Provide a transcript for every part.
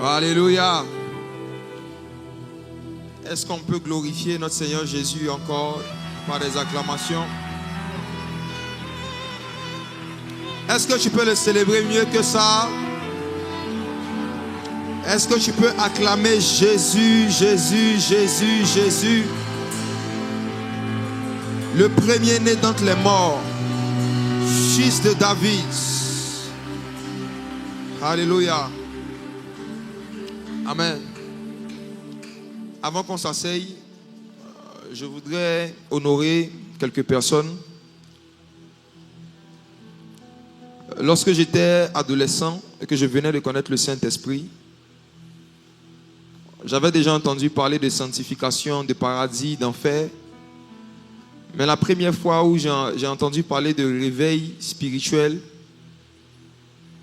Alléluia. Est-ce qu'on peut glorifier notre Seigneur Jésus encore par des acclamations? Est-ce que tu peux le célébrer mieux que ça? Est-ce que tu peux acclamer Jésus, Jésus, Jésus, Jésus? Le premier-né d'entre les morts, fils de David. Alléluia. Amen. Avant qu'on s'asseye, je voudrais honorer quelques personnes. Lorsque j'étais adolescent et que je venais de connaître le Saint-Esprit, j'avais déjà entendu parler de sanctification, de paradis, d'enfer. Mais la première fois où j'ai entendu parler de réveil spirituel,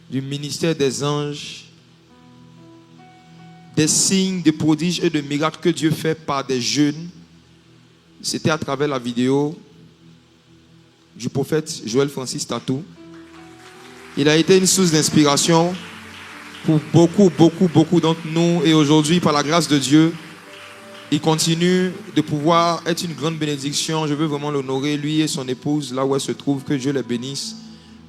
du ministère des anges, des signes, des prodiges et de miracles que Dieu fait par des jeunes, c'était à travers la vidéo du prophète Joël Francis Tatou. Il a été une source d'inspiration pour beaucoup d'entre nous. Et aujourd'hui, par la grâce de Dieu, il continue de pouvoir être une grande bénédiction. Je veux vraiment l'honorer, lui et son épouse, là où elle se trouve. Que Dieu les bénisse.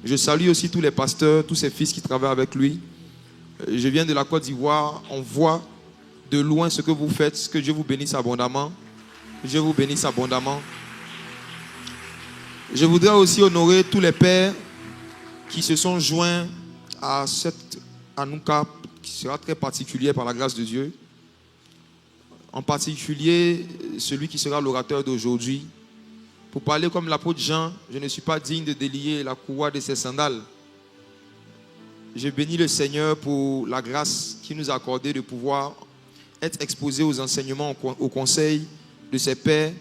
Je salue aussi tous les pasteurs, tous ses fils qui travaillent avec lui. Je viens de la Côte d'Ivoire. On voit de loin ce que vous faites. Que Dieu vous bénisse abondamment. Que Dieu vous bénisse abondamment. Je voudrais aussi honorer tous les pères qui se sont joints à cette Hanouka qui sera très particulière par la grâce de Dieu. En particulier, celui qui sera l'orateur d'aujourd'hui. Pour parler comme l'apôtre Jean, je ne suis pas digne de délier la courroie de ses sandales. Je bénis le Seigneur pour la grâce qu'il nous a accordée de pouvoir être exposé aux enseignements, au conseil de ses pères.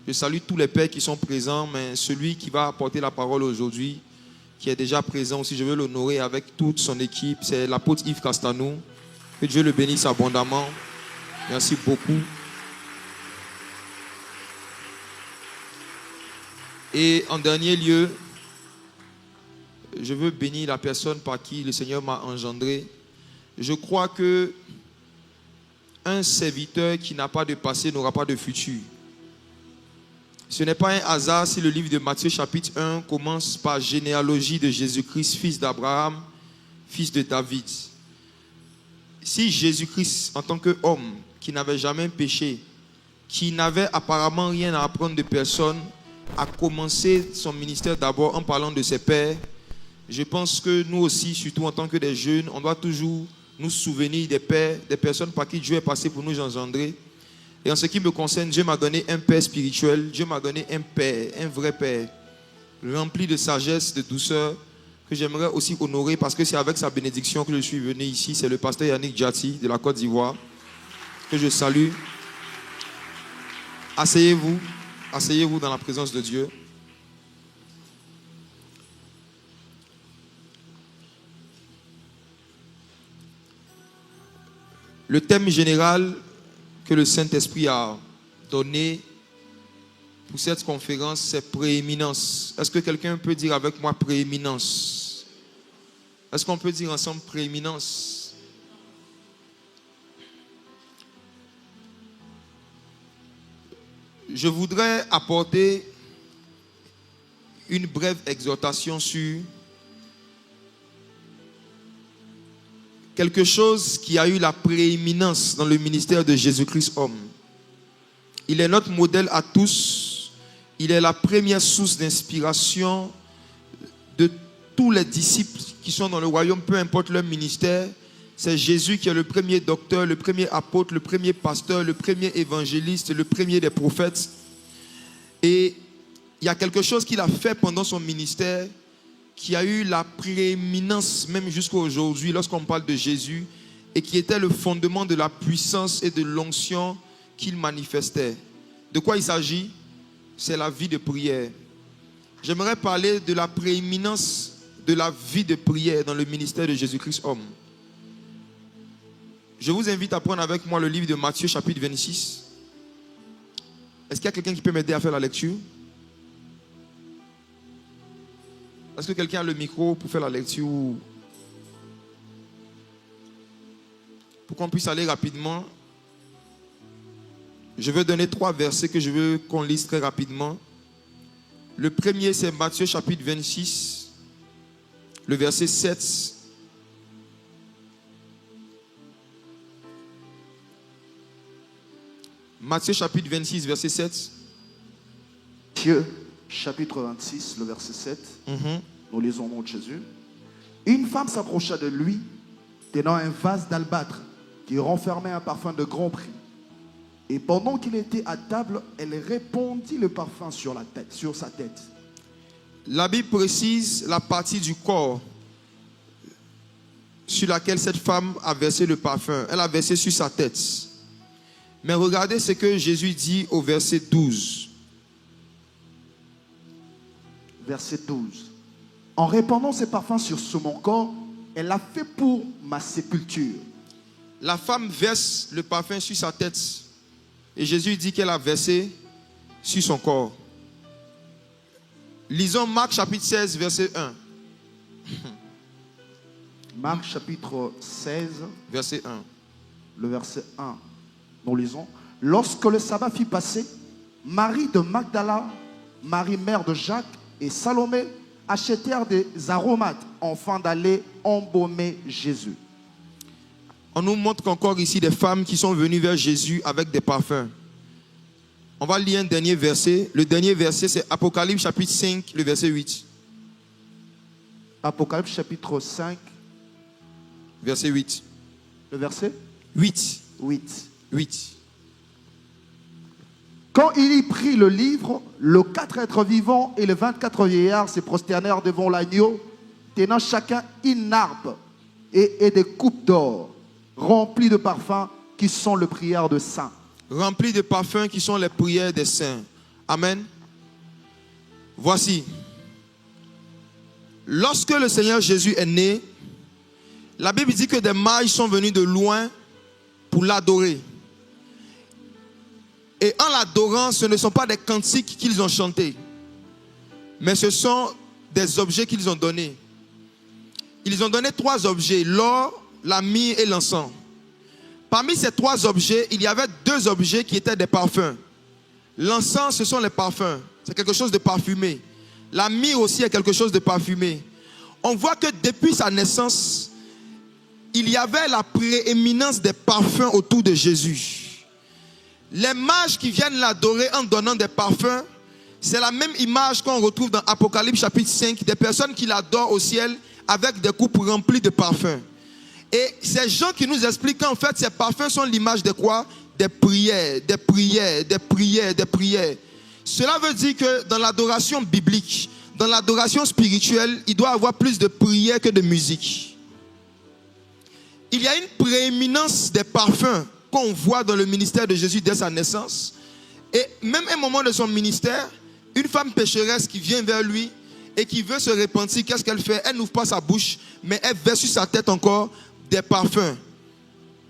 Je salue tous les pères qui sont présents, mais celui qui va apporter la parole aujourd'hui, qui est déjà présent aussi, je veux l'honorer avec toute son équipe. C'est l'apôtre Yves Castanou. Que Dieu le bénisse abondamment. Merci beaucoup. Et en dernier lieu, je veux bénir la personne par qui le Seigneur m'a engendré. Je crois que un serviteur qui n'a pas de passé n'aura pas de futur. Ce n'est pas un hasard si le livre de Matthieu chapitre 1 commence par généalogie de Jésus-Christ, fils d'Abraham, fils de David. Si Jésus-Christ, en tant qu'homme qui n'avait jamais péché, qui n'avait apparemment rien à apprendre de personne, a commencé son ministère d'abord en parlant de ses pères, je pense que nous aussi, surtout en tant que des jeunes, on doit toujours nous souvenir des pères, des personnes par qui Dieu est passé pour nous engendrer. Et en ce qui me concerne, Dieu m'a donné un père spirituel, Dieu m'a donné un père, un vrai père, rempli de sagesse, de douceur, que j'aimerais aussi honorer parce que c'est avec sa bénédiction que je suis venu ici. C'est le pasteur Yannick Djati de la Côte d'Ivoire, que je salue. Asseyez-vous dans la présence de Dieu. Le thème général que le Saint-Esprit a donné pour cette conférence, c'est prééminence. Est-ce que quelqu'un peut dire avec moi prééminence? Est-ce qu'on peut dire ensemble prééminence? Je voudrais apporter une brève exhortation sur quelque chose qui a eu la prééminence dans le ministère de Jésus-Christ homme. Il est notre modèle à tous. Il est la première source d'inspiration de tous les disciples qui sont dans le royaume, peu importe leur ministère. C'est Jésus qui est le premier docteur, le premier apôtre, le premier pasteur, le premier évangéliste, le premier des prophètes. Et il y a quelque chose qu'il a fait pendant son ministère qui a eu la prééminence même jusqu'à aujourd'hui lorsqu'on parle de Jésus et qui était le fondement de la puissance et de l'onction qu'il manifestait. De quoi il s'agit? C'est la vie de prière. J'aimerais parler de la prééminence de la vie de prière dans le ministère de Jésus-Christ homme. Je vous invite à prendre avec moi le livre de Matthieu chapitre 26. Est-ce qu'il y a quelqu'un qui peut m'aider à faire la lecture? Est-ce que quelqu'un a le micro pour faire la lecture? pour qu'on puisse aller rapidement. Je vais donner 3 versets que je veux qu'on lise très rapidement. Le premier, c'est Matthieu chapitre 26, le verset 7. Matthieu chapitre 26, verset 7. Matthieu chapitre 26, le verset 7. Nous lisons au nom de Jésus. Une femme s'approcha de lui, tenant un vase d'albâtre qui renfermait un parfum de grand prix. Et pendant qu'il était à table, elle répandit le parfum sur sa tête. La Bible précise la partie du corps sur laquelle cette femme a versé le parfum. Elle a versé sur sa tête. Mais regardez ce que Jésus dit au verset 12. Verset 12. En répandant ses parfums sur mon corps, elle l'a fait pour ma sépulture. La femme verse le parfum sur sa tête. Et Jésus dit qu'elle a versé sur son corps. Lisons Marc chapitre 16, verset 1. Marc chapitre 16, verset 1. Le verset 1. Nous lisons. Lorsque le sabbat fut passé, Marie de Magdala, Marie mère de Jacques et Salomé achetèrent des aromates afin d'aller embaumer Jésus. On nous montre encore ici des femmes qui sont venues vers Jésus avec des parfums. On va lire un dernier verset. Le dernier verset, c'est Apocalypse chapitre 5, le verset 8. Apocalypse chapitre 5, verset 8. Le verset 8. 8. Quand il y prit le livre, les 4 êtres vivants et les 24 vieillards se prosternèrent devant l'agneau, tenant chacun une harpe et des coupes d'or, remplies de parfums qui sont les prières de saints. Remplies de parfums qui sont les prières des saints. Amen. Voici. Lorsque le Seigneur Jésus est né, la Bible dit que des mages sont venus de loin pour l'adorer. Et en l'adorant, ce ne sont pas des cantiques qu'ils ont chantés, mais ce sont des objets qu'ils ont donnés. Ils ont donné 3 objets, l'or, la myrrhe et l'encens. Parmi ces 3 objets, il y avait 2 objets qui étaient des parfums. L'encens, ce sont les parfums. C'est quelque chose de parfumé. La myrrhe aussi est quelque chose de parfumé. On voit que depuis sa naissance, il y avait la prééminence des parfums autour de Jésus. Les mages qui viennent l'adorer en donnant des parfums, c'est la même image qu'on retrouve dans Apocalypse chapitre 5, des personnes qui l'adorent au ciel avec des coupes remplies de parfums. Et ces gens qui nous expliquent qu'en fait ces parfums sont l'image de quoi? Des prières, des prières, des prières, des prières. Cela veut dire que dans l'adoration biblique, dans l'adoration spirituelle, il doit y avoir plus de prières que de musique. Il y a une prééminence des parfums qu'on voit dans le ministère de Jésus dès sa naissance. Et même à un moment de son ministère, une femme pécheresse qui vient vers lui et qui veut se repentir, qu'est-ce qu'elle fait? Elle n'ouvre pas sa bouche, mais elle verse sur sa tête encore des parfums.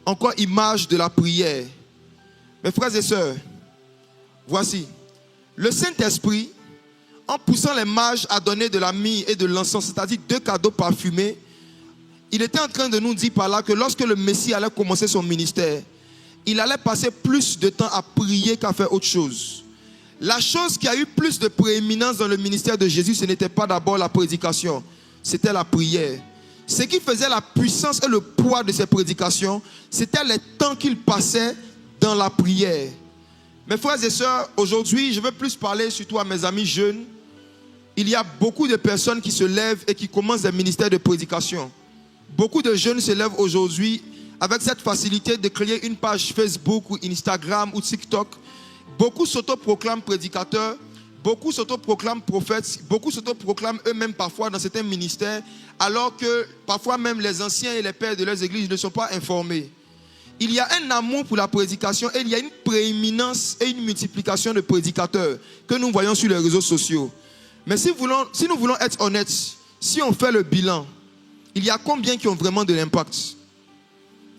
Encore image de la prière. Mes frères et sœurs, voici. Le Saint-Esprit, en poussant les mages à donner de la myrrhe et de l'encens, c'est-à-dire 2 cadeaux parfumés, il était en train de nous dire par là que lorsque le Messie allait commencer son ministère, il allait passer plus de temps à prier qu'à faire autre chose. La chose qui a eu plus de prééminence dans le ministère de Jésus, ce n'était pas d'abord la prédication, c'était la prière. Ce qui faisait la puissance et le poids de ses prédications, c'était les temps qu'il passait dans la prière. Mes frères et sœurs, aujourd'hui, je veux plus parler surtout à mes amis jeunes. Il y a beaucoup de personnes qui se lèvent et qui commencent des ministères de prédication. Beaucoup de jeunes se lèvent aujourd'hui avec cette facilité de créer une page Facebook ou Instagram ou TikTok. Beaucoup s'autoproclament prédicateurs, beaucoup s'autoproclament prophètes, beaucoup s'autoproclament eux-mêmes parfois dans certains ministères, alors que parfois même les anciens et les pères de leurs églises ne sont pas informés. Il y a un amour pour la prédication et il y a une prééminence et une multiplication de prédicateurs que nous voyons sur les réseaux sociaux. Mais si nous voulons être honnêtes, si on fait le bilan, il y a combien qui ont vraiment de l'impact?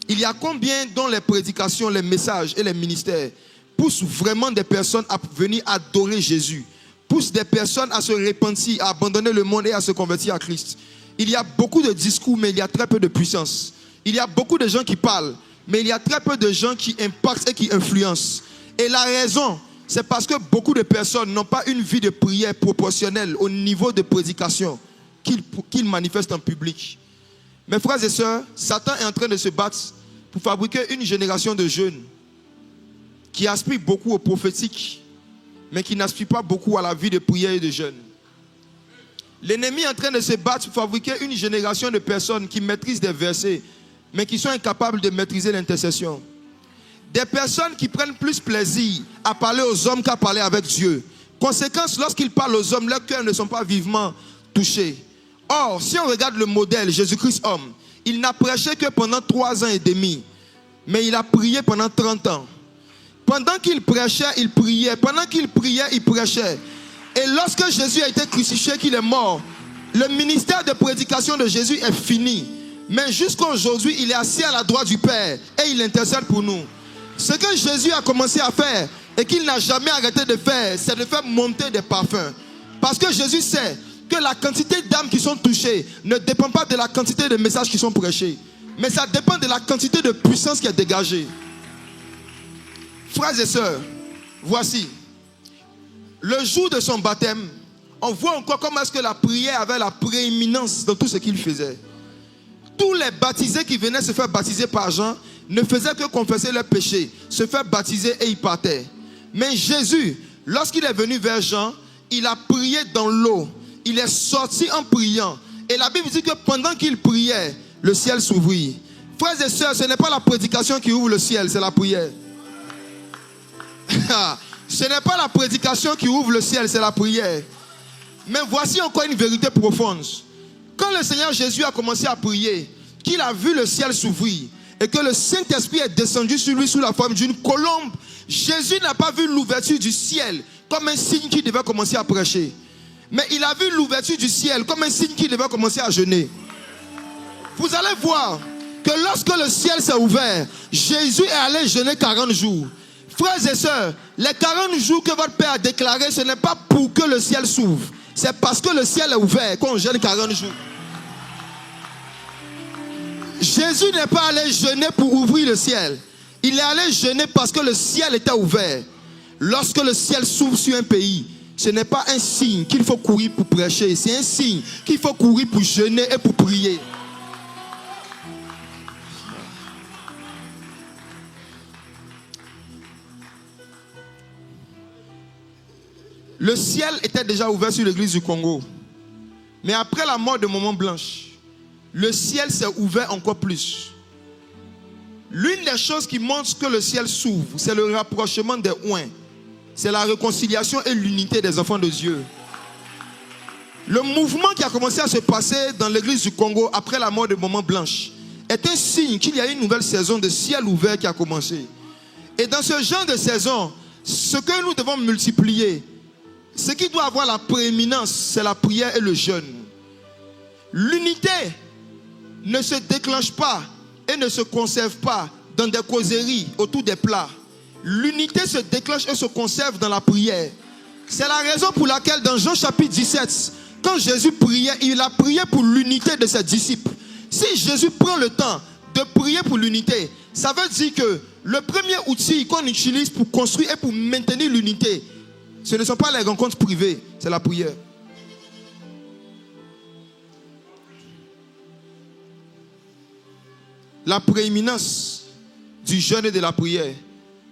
Il y a combien dont les prédications, les messages et les ministères poussent vraiment des personnes à venir adorer Jésus, poussent des personnes à se repentir, à abandonner le monde et à se convertir à Christ? Il y a beaucoup de discours, mais il y a très peu de puissance. Il y a beaucoup de gens qui parlent, mais il y a très peu de gens qui impactent et qui influencent. Et la raison, c'est parce que beaucoup de personnes n'ont pas une vie de prière proportionnelle au niveau de prédication qu'ils manifestent en public. Mes frères et sœurs, Satan est en train de se battre pour fabriquer une génération de jeunes qui aspirent beaucoup au prophétique, mais qui n'aspirent pas beaucoup à la vie de prière et de jeûne. L'ennemi est en train de se battre pour fabriquer une génération de personnes qui maîtrisent des versets, mais qui sont incapables de maîtriser l'intercession. Des personnes qui prennent plus plaisir à parler aux hommes qu'à parler avec Dieu. Conséquence, lorsqu'ils parlent aux hommes, leurs cœurs ne sont pas vivement touchés. Or, si on regarde le modèle, Jésus-Christ homme, il n'a prêché que pendant 3 ans et demi, mais il a prié pendant 30 ans. Pendant qu'il prêchait, il priait. Pendant qu'il priait, il prêchait. Et lorsque Jésus a été crucifié, qu'il est mort, le ministère de prédication de Jésus est fini. Mais jusqu'à aujourd'hui, il est assis à la droite du Père et il intercède pour nous. Ce que Jésus a commencé à faire et qu'il n'a jamais arrêté de faire, c'est de faire monter des parfums. Parce que Jésus sait que la quantité d'âmes qui sont touchées ne dépend pas de la quantité de messages qui sont prêchés, mais ça dépend de la quantité de puissance qui est dégagée. Frères et sœurs, voici, le jour de son baptême, on voit encore comment est-ce que la prière avait la prééminence dans tout ce qu'il faisait. Tous les baptisés qui venaient se faire baptiser par Jean ne faisaient que confesser leurs péchés, se faire baptiser et ils partaient. Mais Jésus, lorsqu'il est venu vers Jean, il a prié dans l'eau. Il est sorti en priant. Et la Bible dit que pendant qu'il priait, le ciel s'ouvrit. Frères et sœurs, ce n'est pas la prédication qui ouvre le ciel, c'est la prière. Ce n'est pas la prédication qui ouvre le ciel, c'est la prière. Mais voici encore une vérité profonde. Quand le Seigneur Jésus a commencé à prier, qu'il a vu le ciel s'ouvrir et que le Saint-Esprit est descendu sur lui sous la forme d'une colombe, Jésus n'a pas vu l'ouverture du ciel comme un signe qu'il devait commencer à prêcher. Mais il a vu l'ouverture du ciel comme un signe qu'il devait commencer à jeûner. Vous allez voir que lorsque le ciel s'est ouvert, Jésus est allé jeûner 40 jours. Frères et sœurs, les 40 jours que votre Père a déclarés, ce n'est pas pour que le ciel s'ouvre. C'est parce que le ciel est ouvert qu'on jeûne 40 jours. Jésus n'est pas allé jeûner pour ouvrir le ciel. Il est allé jeûner parce que le ciel était ouvert. Lorsque le ciel s'ouvre sur un pays, ce n'est pas un signe qu'il faut courir pour prêcher. C'est un signe qu'il faut courir pour jeûner et pour prier. Le ciel était déjà ouvert sur l'église du Congo. Mais après la mort de Maman Blanche, le ciel s'est ouvert encore plus. L'une des choses qui montre que le ciel s'ouvre, c'est le rapprochement des oints. C'est la réconciliation et l'unité des enfants de Dieu. Le mouvement qui a commencé à se passer dans l'église du Congo après la mort de Maman Blanche est un signe qu'il y a une nouvelle saison de ciel ouvert qui a commencé. Et dans ce genre de saison, ce que nous devons multiplier, ce qui doit avoir la prééminence, c'est la prière et le jeûne. L'unité ne se déclenche pas et ne se conserve pas dans des causeries autour des plats. L'unité se déclenche et se conserve dans la prière. C'est la raison pour laquelle dans Jean chapitre 17, quand Jésus priait, il a prié pour l'unité de ses disciples. Si Jésus prend le temps de prier pour l'unité, ça veut dire que le premier outil qu'on utilise pour construire et pour maintenir l'unité, ce ne sont pas les rencontres privées, c'est la prière. La prééminence du jeûne et de la prière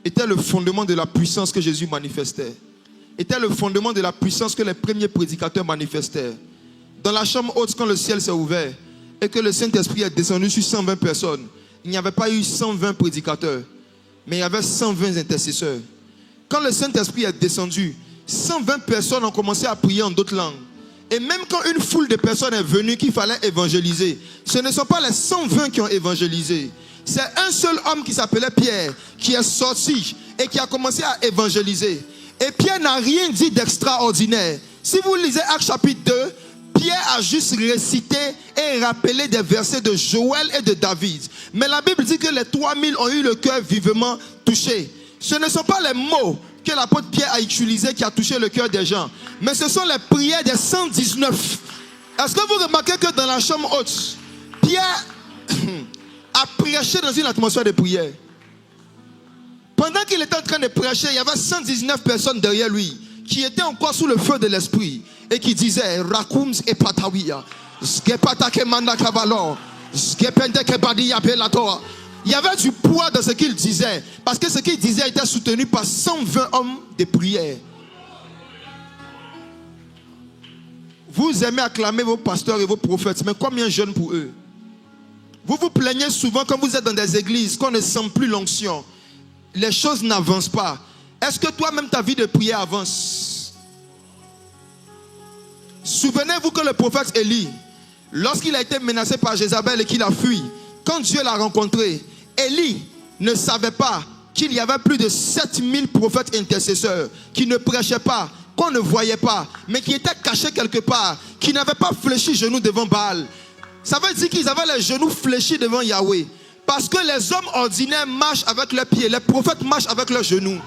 était le fondement de la puissance que Jésus manifestait. Était le fondement de la puissance que les premiers prédicateurs manifestèrent. Dans la chambre haute, quand le ciel s'est ouvert et que le Saint-Esprit est descendu sur 120 personnes, il n'y avait pas eu 120 prédicateurs, mais il y avait 120 intercesseurs. Quand le Saint-Esprit est descendu, 120 personnes ont commencé à prier en d'autres langues. Et même quand une foule de personnes est venue qu'il fallait évangéliser, ce ne sont pas les 120 qui ont évangélisé. C'est un seul homme qui s'appelait Pierre qui est sorti et qui a commencé à évangéliser. Et Pierre n'a rien dit d'extraordinaire. Si vous lisez Actes chapitre 2, Pierre a juste récité et rappelé des versets de Joël et de David. Mais la Bible dit que les 3000 ont eu le cœur vivement touché. Ce ne sont pas les mots que l'apôtre Pierre a utilisés qui a touché le cœur des gens, mais ce sont les prières des 119. Est-ce que vous remarquez que dans la chambre haute, Pierre a prêché dans une atmosphère de prière. Pendant qu'il était en train de prêcher, il y avait 119 personnes derrière lui qui étaient encore sous le feu de l'esprit et qui disaient Rakums et Patawia, Skepatake Mandakavalor, Skependeke Badia Pelator. Il y avait du poids dans ce qu'il disait, parce que ce qu'il disait était soutenu par 120 hommes de prière. Vous aimez acclamer vos pasteurs et vos prophètes, mais combien jeûnent pour eux? Vous vous plaignez souvent quand vous êtes dans des églises qu'on ne sent plus l'onction. Les choses n'avancent pas. Est-ce que toi-même ta vie de prière avance? Souvenez-vous que le prophète Élie, lorsqu'il a été menacé par Jézabel et qu'il a fui, quand Dieu l'a rencontré, Élie ne savait pas qu'il y avait plus de 7000 prophètes intercesseurs qui ne prêchaient pas, qu'on ne voyait pas, mais qui étaient cachés quelque part, qui n'avaient pas fléchi genoux devant Baal. Ça veut dire qu'ils avaient les genoux fléchis devant Yahweh. Parce que les hommes ordinaires marchent avec leurs pieds, les prophètes marchent avec leurs genoux.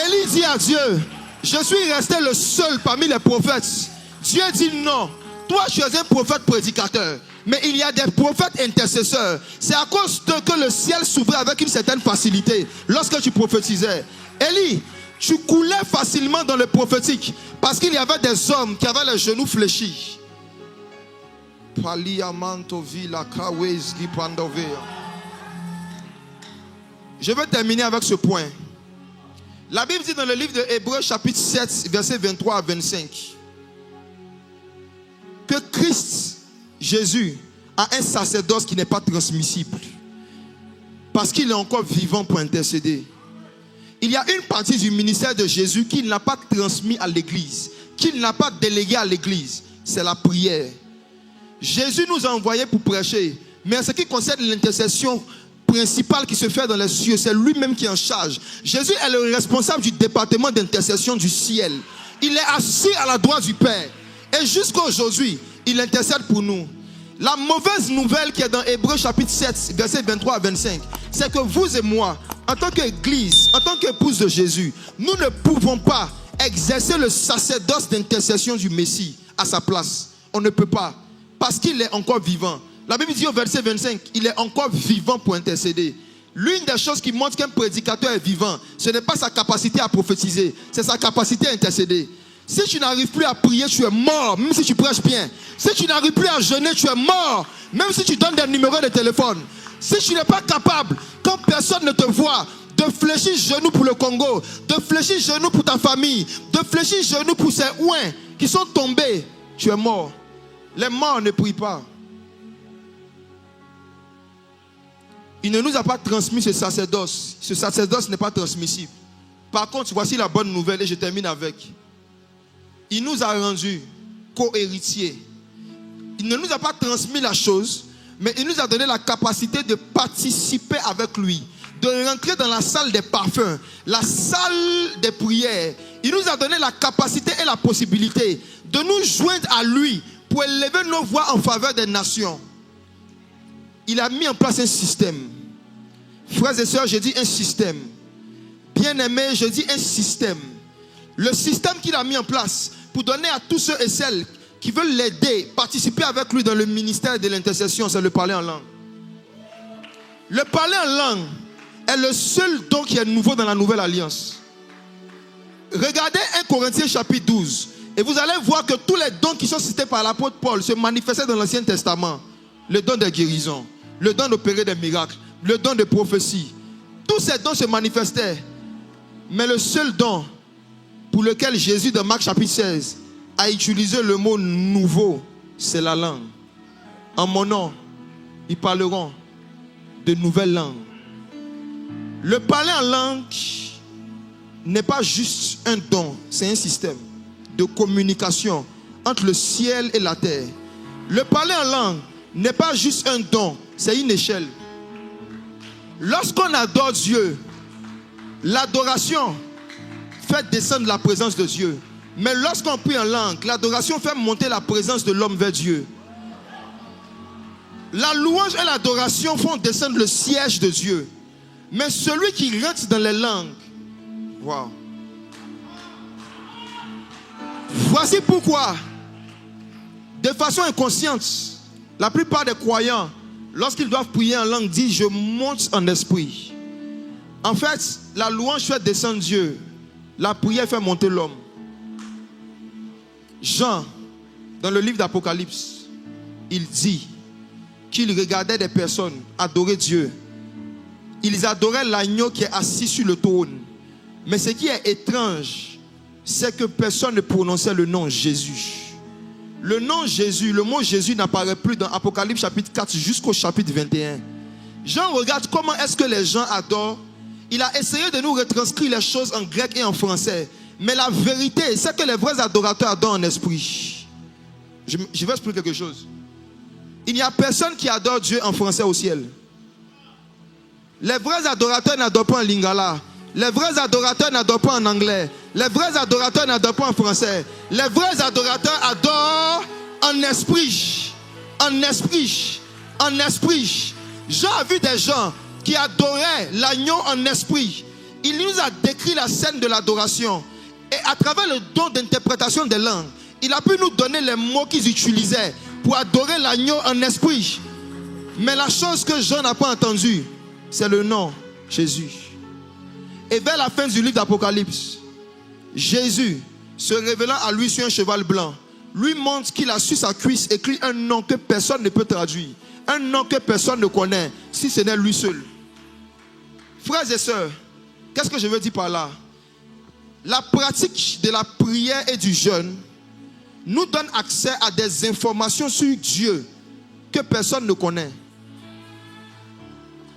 Élie dit à Dieu, je suis resté le seul parmi les prophètes. Dieu dit non, toi tu es un prophète prédicateur, mais il y a des prophètes intercesseurs. C'est à cause de que le ciel s'ouvrait avec une certaine facilité lorsque tu prophétisais. Élie, tu coulais facilement dans le prophétique parce qu'il y avait des hommes qui avaient les genoux fléchis. Je vais terminer avec ce point. La Bible dit dans le livre de Hébreux chapitre 7 versets 23 à 25 que Christ, Jésus, a un sacerdoce qui n'est pas transmissible parce qu'il est encore vivant pour intercéder. Il y a une partie du ministère de Jésus qu'il n'a pas transmis à l'église, qu'il n'a pas délégué à l'église, c'est la prière. Jésus nous a envoyés pour prêcher, mais en ce qui concerne l'intercession principale qui se fait dans les cieux, c'est lui-même qui est en charge. Jésus est le responsable du département d'intercession du ciel. Il est assis à la droite du Père. Et jusqu'à aujourd'hui, il intercède pour nous. La mauvaise nouvelle qui est dans Hébreux chapitre 7, versets 23 à 25, c'est que vous et moi, en tant qu'église, en tant qu'épouse de Jésus, nous ne pouvons pas exercer le sacerdoce d'intercession du Messie à sa place. On ne peut pas. Parce qu'il est encore vivant. La Bible dit au verset 25, il est encore vivant pour intercéder. L'une des choses qui montre qu'un prédicateur est vivant, ce n'est pas sa capacité à prophétiser, c'est sa capacité à intercéder. Si tu n'arrives plus à prier, tu es mort, même si tu prêches bien. Si tu n'arrives plus à jeûner, tu es mort, même si tu donnes des numéros de téléphone. Si tu n'es pas capable, quand personne ne te voit, de fléchir genoux pour le Congo, de fléchir genoux pour ta famille, de fléchir genoux pour ces ouins qui sont tombés, tu es mort. Les morts ne prient pas. Il ne nous a pas transmis ce sacerdoce. Ce sacerdoce n'est pas transmissible. Par contre, voici la bonne nouvelle et je termine avec. Il nous a rendus co-héritiers. Il ne nous a pas transmis la chose, mais il nous a donné la capacité de participer avec lui, de rentrer dans la salle des parfums, la salle des prières. Il nous a donné la capacité et la possibilité de nous joindre à lui pour élever nos voix en faveur des nations. Il a mis en place un système. Frères et sœurs, je dis un système. Bien-aimés, je dis un système. Le système qu'il a mis en place pour donner à tous ceux et celles qui veulent l'aider, participer avec lui dans le ministère de l'intercession, c'est le parler en langue. Le parler en langue est le seul don qui est nouveau dans la nouvelle alliance. Regardez 1 Corinthiens chapitre 12 et vous allez voir que tous les dons qui sont cités par l'apôtre Paul se manifestaient dans l'Ancien Testament. Le don de guérison, le don d'opérer des miracles, le don de prophétie. Tous ces dons se manifestaient. Mais le seul don pour lequel Jésus dans Marc chapitre 16 a utilisé le mot nouveau, c'est la langue. En mon nom, ils parleront de nouvelles langues. Le parler en langue n'est pas juste un don, c'est un système de communication entre le ciel et la terre. Le parler en langue n'est pas juste un don, c'est une échelle. Lorsqu'on adore Dieu, l'adoration fait descendre la présence de Dieu. Mais lorsqu'on prie en langue, l'adoration fait monter la présence de l'homme vers Dieu. La louange et l'adoration font descendre le siège de Dieu. Mais celui qui rentre dans les langues, wow. Voici pourquoi, de façon inconsciente, La plupart des croyants, lorsqu'ils doivent prier en langue, disent « Je monte en esprit ». En fait, la louange fait descendre Dieu. La prière fait monter l'homme. Jean, dans le livre d'Apocalypse, il dit qu'il regardait des personnes adorer Dieu. Ils adoraient l'agneau qui est assis sur le trône. Mais ce qui est étrange, c'est que personne ne prononçait le nom Jésus. Le nom Jésus, le mot Jésus n'apparaît plus dans Apocalypse chapitre 4 jusqu'au chapitre 21. Jean regarde comment est-ce que les gens adorent. Il a essayé de nous retranscrire les choses en grec et en français. Mais la vérité, c'est que les vrais adorateurs adorent en esprit. Je vais expliquer quelque chose. Il n'y a personne qui adore Dieu en français au ciel. Les vrais adorateurs n'adorent pas en lingala. Les vrais adorateurs n'adorent pas en anglais. Les vrais adorateurs n'adorent pas en français. Les vrais adorateurs adorent en esprit. En esprit. En esprit. Jean a vu des gens qui adoraient l'agneau en esprit. Il nous a décrit la scène de l'adoration. Et à travers le don d'interprétation des langues, il a pu nous donner les mots qu'ils utilisaient pour adorer l'agneau en esprit. Mais la chose que Jean n'a pas entendue, c'est le nom Jésus. Et vers la fin du livre d'Apocalypse, Jésus, se révélant à lui sur un cheval blanc, lui montre qu'il a sur sa cuisse écrit un nom que personne ne peut traduire. Un nom que personne ne connaît, si ce n'est lui seul. Frères et sœurs, qu'est-ce que je veux dire par là? La pratique de la prière et du jeûne nous donne accès à des informations sur Dieu que personne ne connaît.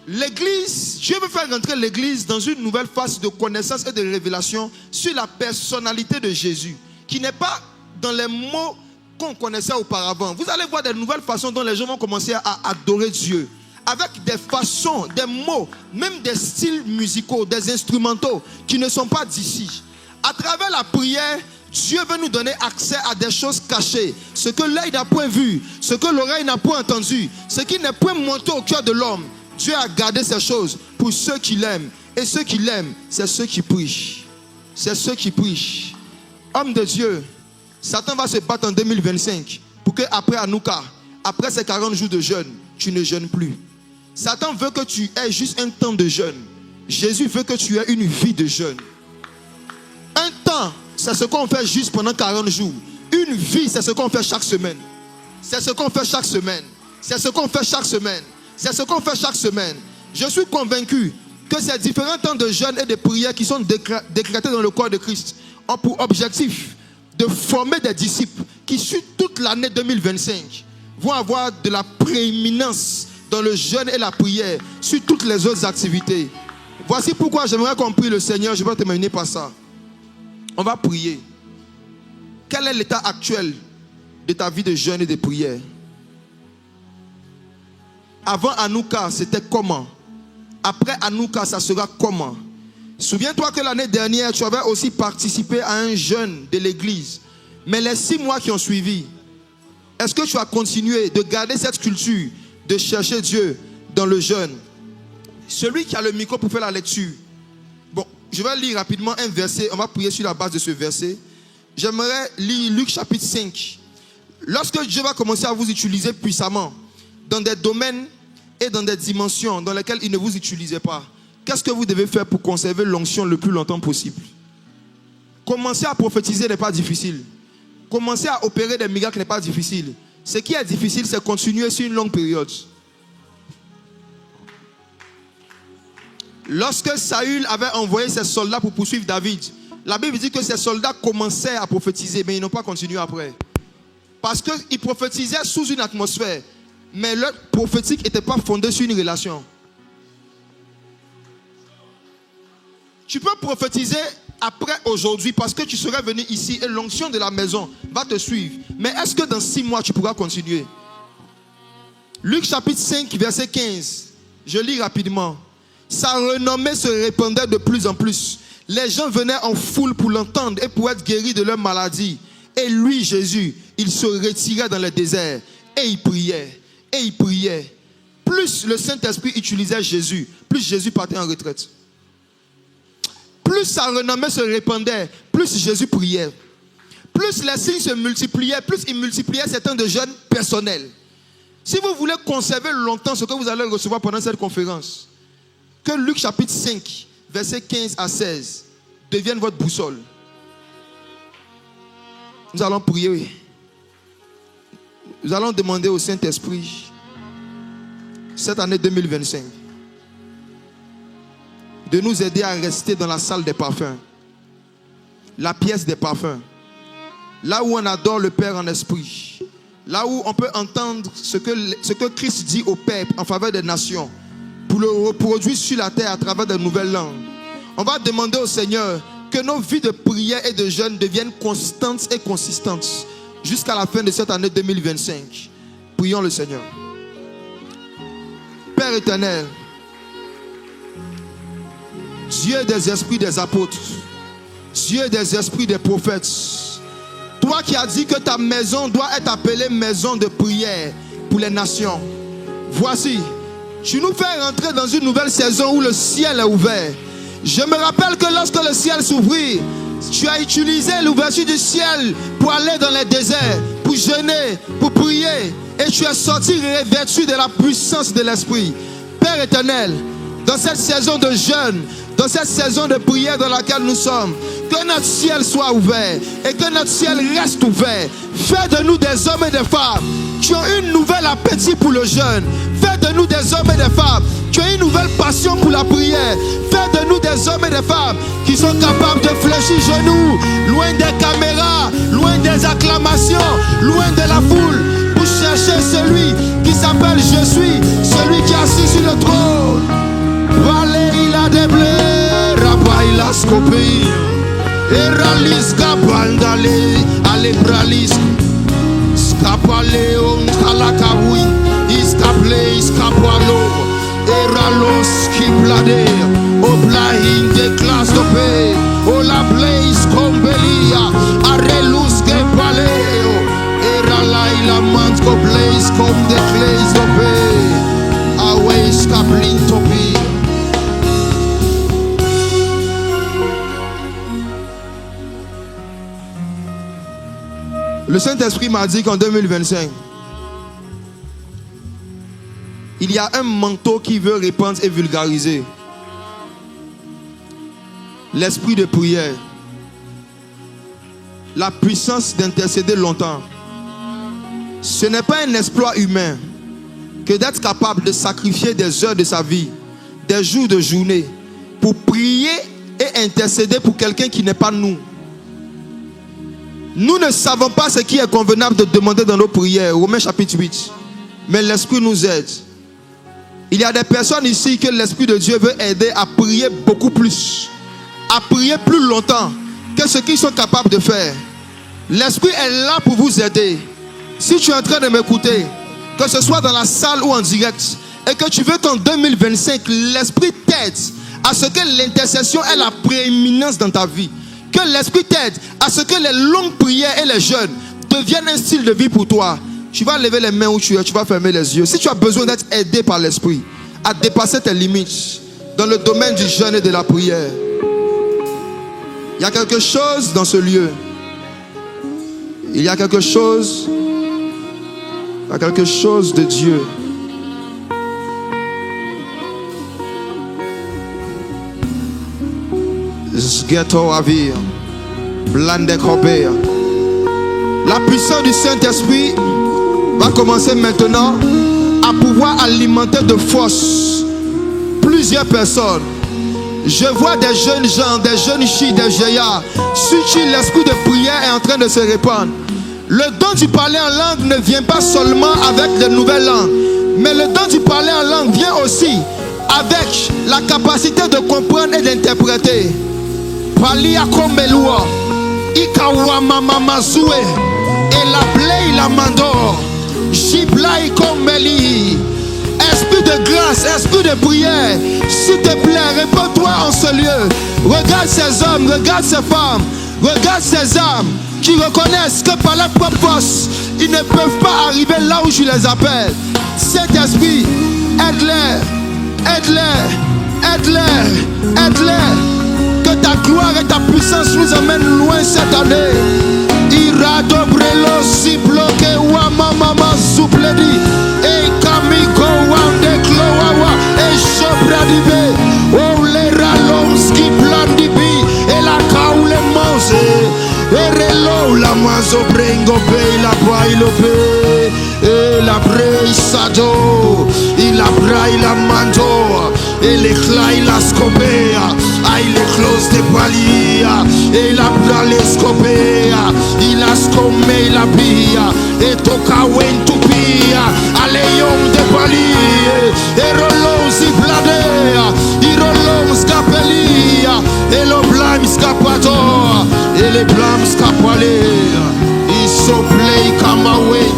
L'Église, Dieu veut faire rentrer l'Église dans une nouvelle phase de connaissance et de révélation sur la personnalité de Jésus, qui n'est pas dans les mots qu'on connaissait auparavant. Vous allez voir des nouvelles façons dont les gens vont commencer à adorer Dieu, avec des façons, des mots, même des styles musicaux, des instrumentaux qui ne sont pas d'ici. À travers la prière, Dieu veut nous donner accès à des choses cachées. Ce que l'œil n'a point vu, ce que l'oreille n'a point entendu, ce qui n'est point monté au cœur de l'homme. Dieu a gardé ces choses pour ceux qui l'aiment. Et ceux qui l'aiment, c'est ceux qui prient. C'est ceux qui prient. Homme de Dieu, Satan va se battre en 2025 pour qu'après Hanouka, après ces 40 jours de jeûne, tu ne jeûnes plus. Satan veut que tu aies juste un temps de jeûne. Jésus veut que tu aies une vie de jeûne. Un temps, c'est ce qu'on fait juste pendant 40 jours. Une vie, c'est ce qu'on fait chaque semaine. C'est ce qu'on fait chaque semaine. C'est ce qu'on fait chaque semaine. C'est ce qu'on fait chaque semaine. Je suis convaincu que ces différents temps de jeûne et de prière qui sont décrétés dans le corps de Christ ont pour objectif de former des disciples qui, sur toute l'année 2025, vont avoir de la prééminence dans le jeûne et la prière sur toutes les autres activités. Voici pourquoi j'aimerais qu'on prie le Seigneur. Je vais terminer par ça. On va prier. Quel est l'état actuel de ta vie de jeûne et de prière? Avant Hanouka, c'était comment? Après Hanouka, ça sera comment? Souviens-toi que l'année dernière, tu avais aussi participé à un jeûne de l'église. Mais les 6 mois qui ont suivi, est-ce que tu as continué de garder cette culture, de chercher Dieu dans le jeûne? Celui qui a le micro pour faire la lecture. Bon, je vais lire rapidement un verset. On va prier sur la base de ce verset. J'aimerais lire Luc chapitre 5. Lorsque Dieu va commencer à vous utiliser puissamment dans des domaines et dans des dimensions dans lesquelles il ne vous utilisait pas, qu'est-ce que vous devez faire pour conserver l'onction le plus longtemps possible? Commencer à prophétiser n'est pas difficile. Commencer à opérer des miracles n'est pas difficile. Ce qui est difficile, c'est continuer sur une longue période. Lorsque Saül avait envoyé ses soldats pour poursuivre David, la Bible dit que ces soldats commençaient à prophétiser, mais ils n'ont pas continué après. Parce qu'ils prophétisaient sous une atmosphère, mais leur prophétique n'était pas fondée sur une relation. Tu peux prophétiser après aujourd'hui parce que tu serais venu ici et l'onction de la maison va te suivre. Mais est-ce que dans 6 mois tu pourras continuer? Luc chapitre 5 verset 15. Je lis rapidement. Sa renommée se répandait de plus en plus. Les gens venaient en foule pour l'entendre et pour être guéris de leur maladie. Et lui, Jésus, il se retirait dans le désert et il priait. Et il priait. Plus le Saint-Esprit utilisait Jésus, plus Jésus partait en retraite. Plus sa renommée se répandait, plus Jésus priait. Plus les signes se multipliaient, plus il multipliait ces temps de jeûne personnel. Si vous voulez conserver longtemps ce que vous allez recevoir pendant cette conférence, que Luc chapitre 5, versets 15 à 16 devienne votre boussole. Nous allons prier. Nous allons demander au Saint-Esprit, cette année 2025, de nous aider à rester dans la salle des parfums, la pièce des parfums, là où on adore le Père en esprit, là où on peut entendre ce que Christ dit au Père en faveur des nations, pour le reproduire sur la terre à travers de nouvelles langues. On va demander au Seigneur que nos vies de prière et de jeûne deviennent constantes et consistantes jusqu'à la fin de cette année 2025. Prions le Seigneur. Père éternel, Dieu des esprits des apôtres, Dieu des esprits des prophètes, toi qui as dit que ta maison doit être appelée maison de prière pour les nations, voici, tu nous fais rentrer dans une nouvelle saison où le ciel est ouvert. Je me rappelle que lorsque le ciel s'ouvrit, tu as utilisé l'ouverture du ciel pour aller dans les déserts, pour jeûner, pour prier, et tu es sorti revêtu de la puissance de l'Esprit. Père éternel, dans cette saison de jeûne, dans cette saison de prière dans laquelle nous sommes, que notre ciel soit ouvert et que notre ciel reste ouvert. Fais de nous des hommes et des femmes qui ont une nouvelle appétit pour le jeûne. Fais de nous des hommes et des femmes qui ont une nouvelle passion pour la prière. Fais de nous des hommes et des femmes qui sont capables de fléchir genoux, loin des caméras, loin des acclamations, loin de la foule, pour chercher celui qui s'appelle Je suis, celui qui est assis sur le trône. Valéria de blé, Rabaïla Scopé, Eraliska Bandale, Alebralis, Scapaleon, Talakawi, Iskaple, Iskapalo, Eralos, Kiblade, Oblahin de classe de paix, Ola Blaze, Combelia, Arelus, Gepaleo, Eralaila Mansko Blaze, comme de clays de paix, Away, Skaplin Topi. Le Saint-Esprit m'a dit qu'en 2025, il y a un manteau qui veut répandre et vulgariser. L'esprit de prière. La puissance d'intercéder longtemps. Ce n'est pas un exploit humain que d'être capable de sacrifier des heures de sa vie, des jours de journée, pour prier et intercéder pour quelqu'un qui n'est pas nous. Nous ne savons pas ce qui est convenable de demander dans nos prières. Romains chapitre 8. Mais l'Esprit nous aide. Il y a des personnes ici que l'Esprit de Dieu veut aider à prier beaucoup plus. À prier plus longtemps que ce qu'ils sont capables de faire. L'Esprit est là pour vous aider. Si tu es en train de m'écouter, que ce soit dans la salle ou en direct, et que tu veux qu'en 2025, l'Esprit t'aide à ce que l'intercession ait la prééminence dans ta vie. Que l'Esprit t'aide à ce que les longues prières et les jeûnes deviennent un style de vie pour toi. Tu vas lever les mains où tu es, tu vas fermer les yeux. Si tu as besoin d'être aidé par l'Esprit à dépasser tes limites dans le domaine du jeûne et de la prière, il y a quelque chose dans ce lieu. Il y a quelque chose. Il y a quelque chose de Dieu. Ghetto Avir, Blande Cobert. La puissance du Saint-Esprit va commencer maintenant à pouvoir alimenter de force plusieurs personnes. Je vois des jeunes gens, des jeunes filles, des vieillards sur qui l'esprit de prière est en train de se répandre. Le don du parler en langue ne vient pas seulement avec de nouvelles langues, mais le don du parler en langue vient aussi avec la capacité de comprendre et d'interpréter. Palia Komelua, Ikawa Mamamazue, et la blé la mandor, Jiblai Komeli. Esprit de grâce, esprit de prière, s'il te plaît, réponds-toi en ce lieu. Regarde ces hommes, regarde ces femmes, regarde ces âmes qui reconnaissent que par leur propre force, ils ne peuvent pas arriver là où je les appelle. Saint-Esprit, aide-les, aide-les, aide-les, aide-les. Que ta gloire et ta puissance nous emmènent loin cette année. Irado brelo si bloqué wa mama soupledi. la mazo brengo pe la bailo pe e la brei sado il la brai la mando e le clai la scopea ai le close de palia e la bra le scopea il la scomme la pia e tocca wen tupia a leon de palia e rollo si pladea i rollo scapelia e lo blam scapato e le blam scapalea i so play come away.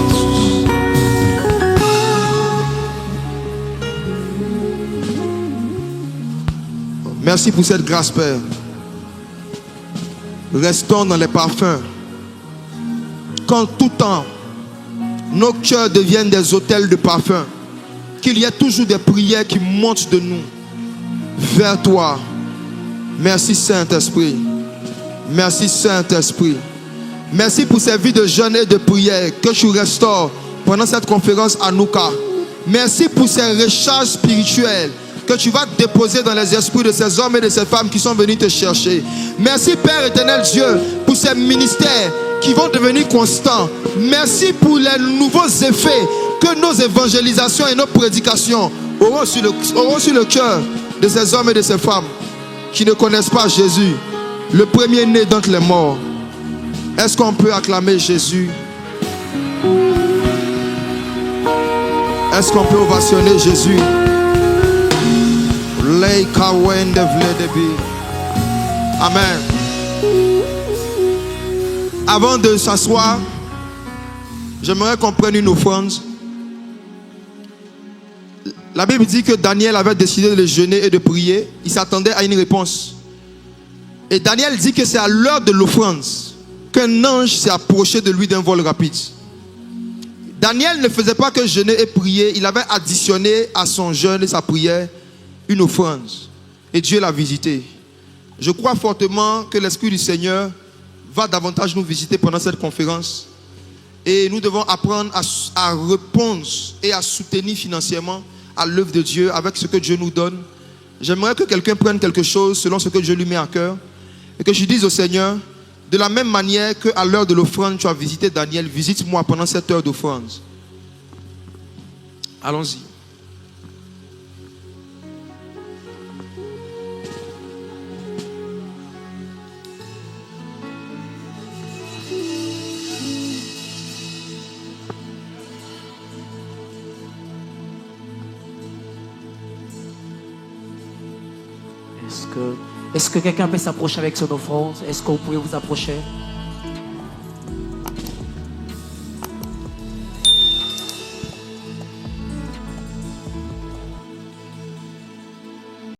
Merci pour cette grâce, Père. Restons dans les parfums. Qu'en tout temps, nos cœurs deviennent des autels de parfums. Qu'il y ait toujours des prières qui montent de nous vers toi. Merci, Saint-Esprit. Merci, Saint-Esprit. Merci pour ces vies de jeûne et de prière que tu restaures pendant cette conférence à Nouka. Merci pour ces recharges spirituelles que tu vas déposer dans les esprits de ces hommes et de ces femmes qui sont venus te chercher. Merci Père éternel Dieu pour ces ministères qui vont devenir constants. Merci pour les nouveaux effets que nos évangélisations et nos prédications auront sur le cœur de ces hommes et de ces femmes qui ne connaissent pas Jésus, le premier-né d'entre les morts. Est-ce qu'on peut acclamer Jésus? Est-ce qu'on peut ovationner Jésus? Amen. Avant de s'asseoir, j'aimerais qu'on prenne une offrande. La Bible dit que Daniel avait décidé de jeûner et de prier. Il s'attendait à une réponse. Et Daniel dit que c'est à l'heure de l'offrande qu'un ange s'est approché de lui d'un vol rapide. Daniel ne faisait pas que jeûner et prier. Il avait additionné à son jeûne et sa prière une offrande. Et Dieu l'a visité. Je crois fortement que l'Esprit du Seigneur va davantage nous visiter pendant cette conférence. Et nous devons apprendre à répondre et à soutenir financièrement à l'œuvre de Dieu avec ce que Dieu nous donne. J'aimerais que quelqu'un prenne quelque chose selon ce que Dieu lui met à cœur. Et que je dise au Seigneur, de la même manière qu'à l'heure de l'offrande, tu as visité Daniel, visite-moi pendant cette heure d'offrande. Allons-y. Est-ce que quelqu'un peut s'approcher avec son offrande? Est-ce que vous pouvez vous approcher?